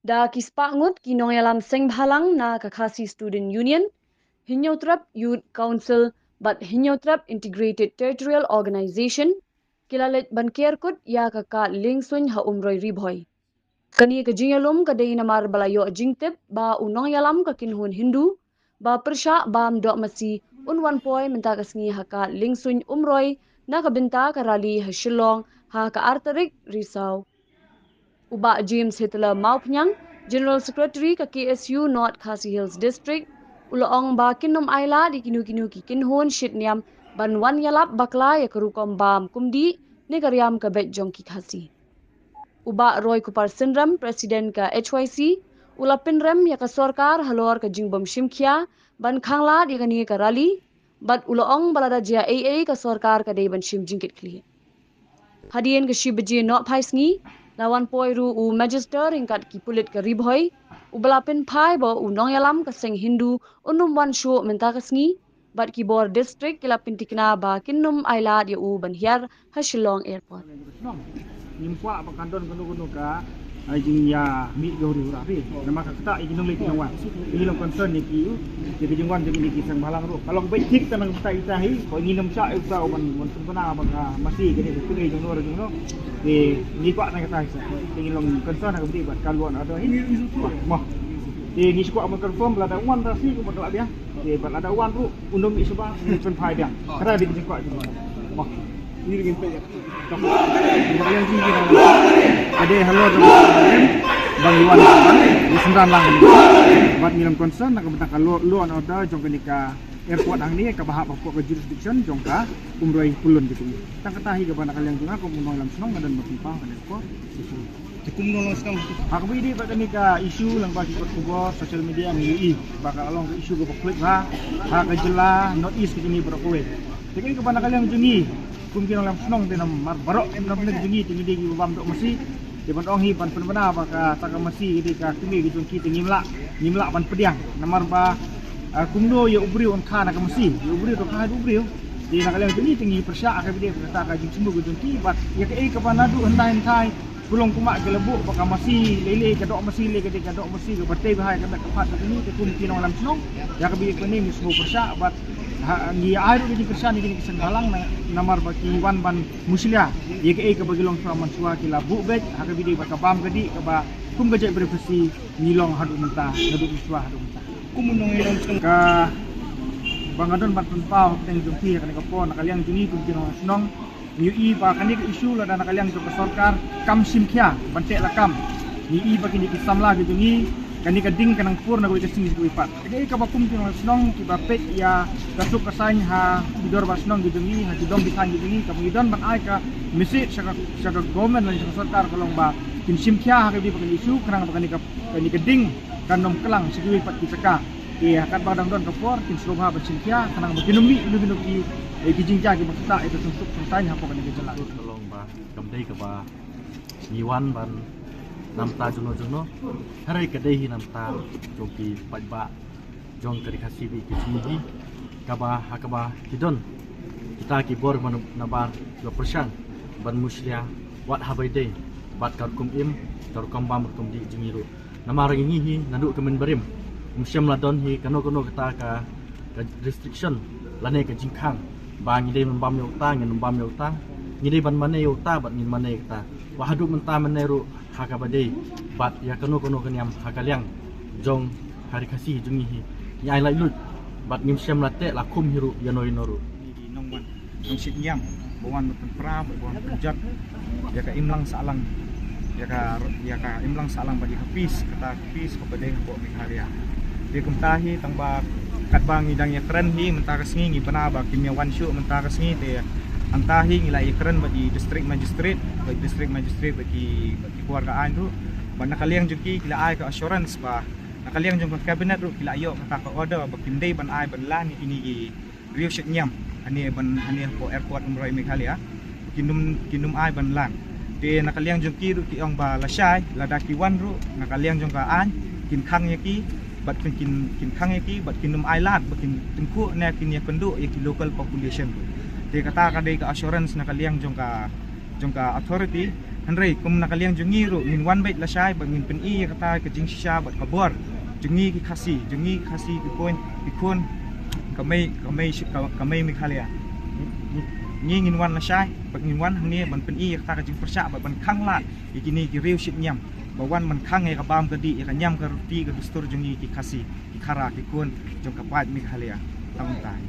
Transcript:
Da kispangut kinong yalam seng bhalang na kakasi student union, Hinyotrap Youth Council but Hinyotrap Integrated Territorial Organization, kilalit bankerkut ya kaka lingsun ha umroy ribhoy. Kani kajingalum kadai namar balayo jingtip ba unong yalam kakinhun Hindu, ba persya bam dok masi unwan poy mentakasngi haka lingsun umroy na kabinta karali ha Shillong ha ka Arterik Risau. Uba James Hitler Maupnyang, General Secretary ka KSU North Khasi Hills District, ulaong ba kinom ayla di kinu-kinu ki kinhon shitniam ban wan yalap bakla ya kerukom bam kumdi ni karyam ka bet jong ki khasi. Uba Roy Kupar Sindram, Presiden ka HYC, ulapin rem ya ka sorkar halor ka jingbom shimkhia ban khangla di kani ka rali, bat ulaong balada jia AA ka sorkar ka day ban shim jingkit kli. Hadien ka shibaji not paisngi, lawan poiru u magister ingkat ki pulit ka ribhoy, ubalapin pai bo u nong yalam ka seng Hindu unum wan shu mentakasngi, bat ki bor district kilapin tikna ba kinnum ailad ya u ban hiar ha Shillong Airport. Nimpa pakandon kuno ka ay jing ya mi gori rapi nama ka kita ikinong leki nang wan ilong concern ni ki jadi jingwan jadi ni kisang balang ro kalau baik tik tanang kita itahi ko nginom sa uta o man sempena baka masih gini tungi jong nor jong no ni kwa nang kita sa ilong concern ka budi bat kaluan ada hi mah ni sku amun confirm lada wan rasi ko modal dia bat lada wan ru undom isba pen phai dia kara di kwa mah ini dengan payah. Yang tinggi ada halor bang Iwan di sembilan lang. Buat ngilam concern nak betang kalau luan order jong kenika airport ang ni ka bahap ke jurisdiction jong ka umroy pulun gitu. Tang ketahi ka ba nakaliang jong ako muno lam senong dan matimpang kan ko. Cukup nolong senong. Aku ini ba kenika isu lang ba ikut kubo social media ngi bakal along isu go klik ha ka jela not east kini berkowe. Jadi ka ba nakaliang jongi kumkin lam senong tinam mar barok nam nek jongi tingi di bam dok mesi di ban onghi ban penbena baka taka mesi di ka kumi di jongki ngimla ban pediang namar ba kumdo ya ubri on khana ka mesi ya ubri to khana ubri di nakaliang jongi tingi persya ka bide ka ka jing sembu jongki bat ya ke ka panadu hentai pulong kuma ke lebu baka mesi lele ka dok mesi le ka dok mesi ka batai bahai ka pat ka ni ke kumkin lam senong ya ka bide kene ni sembu persya bat ngi air di kersan ini kisan balang namar baki wan ban muslia yeke ke bagilong praman suwa kila bubet haka bidi baka bam gadi ka ba kum gajai berfesi nilong hadu menta hadu suwa hadu menta kumunong ilong ka bangadon ban penpau teng jumpi ka pon nakaliang juni kum kino snong ni ba kanik isu la dan nakaliang ke sorkar kam simkhia bante la kam ni ba kini kisamla gitu ni kani kading kanang pur na kuwi kasing kuwi pat jadi ka bakum kino snong ki bapet ya kasuk kasain ha bidor basnong gidungi ha jidong bisan gidungi ka mungidon ban ai ka misi saka government lan saka sarkar kolong ba kin simkhia ha ka bi pakai isu kanang kani kading kanom kelang sikui pat ki saka ki hakat badang don ka por kin slobha ba simkhia kanang ginumi lu ki kijingja ki bakta itu sungsuk sain ha pokoknya jela kolong ba kamdai ka ba niwan ban namta jono harai kadai hi namta joki pajba jong kari khasibi kismihi kaba hakaba kidon kita ki bor man nabar lo persang ban muslia wat habai dei bat karkum im karkum bam kum di jingiru namar ngi hi nandu kemen barim musyam ladon hi kano kata ka restriction lane ka jingkhang ba ngi dei bam yo ta ngi bam yo ta ngi dei ban mane yo ta bat ngi mane ta wahadu menta meneru hakabadei bat ya kano kanyam hakaliang jong hari kasih jungi hi ya lai lut bat ngim syam late lakum hiru yanoi noru di nongwan nong sit nyam bawan betul pra bawan pejat ya ka imlang salang ya ka imlang salang bagi habis kata habis kepada ko mikhalia di kumtahi tangba katbang idang ya keren hi mentakas ngi panaba kimya wan shu mentakas ngi te antahi ngilai keren bagi district magistrate bagi keluargaan tu ban nakaliang juki kila ai ka assurance ba nakaliang jung cabinet ru kila ayo kata ka order ba kindai ban ai ban lan ini gi riu shik nyam ani po airport umroy Meghalaya kinum ai ban lan de nakaliang juki ru ti ong ba lasai ladaki wan ru nakaliang jung ka an kin khang yaki bat kin khang yaki bat kinum ai lat ba kin tengku ne kin ya penduk yaki local population de kata ka dei ka assurance nakaliang jong ka jongka authority hanrei kum nakaliang jungi ro min wan bait la shai ba min pen I kata ke jing shisha bat kabor jungi ki khasi ki point ki kun kamai mi khalia ngi ngin wan la shai ba ngin wan hang ban pen I kata ke jing persha ba ban khang la ikini ki riu shit nyam ba wan man khang e ka bam ka di ka nyam ka ruti ka dustur jungi ki khasi ki khara ki kun jongka pat mi khalia tang tai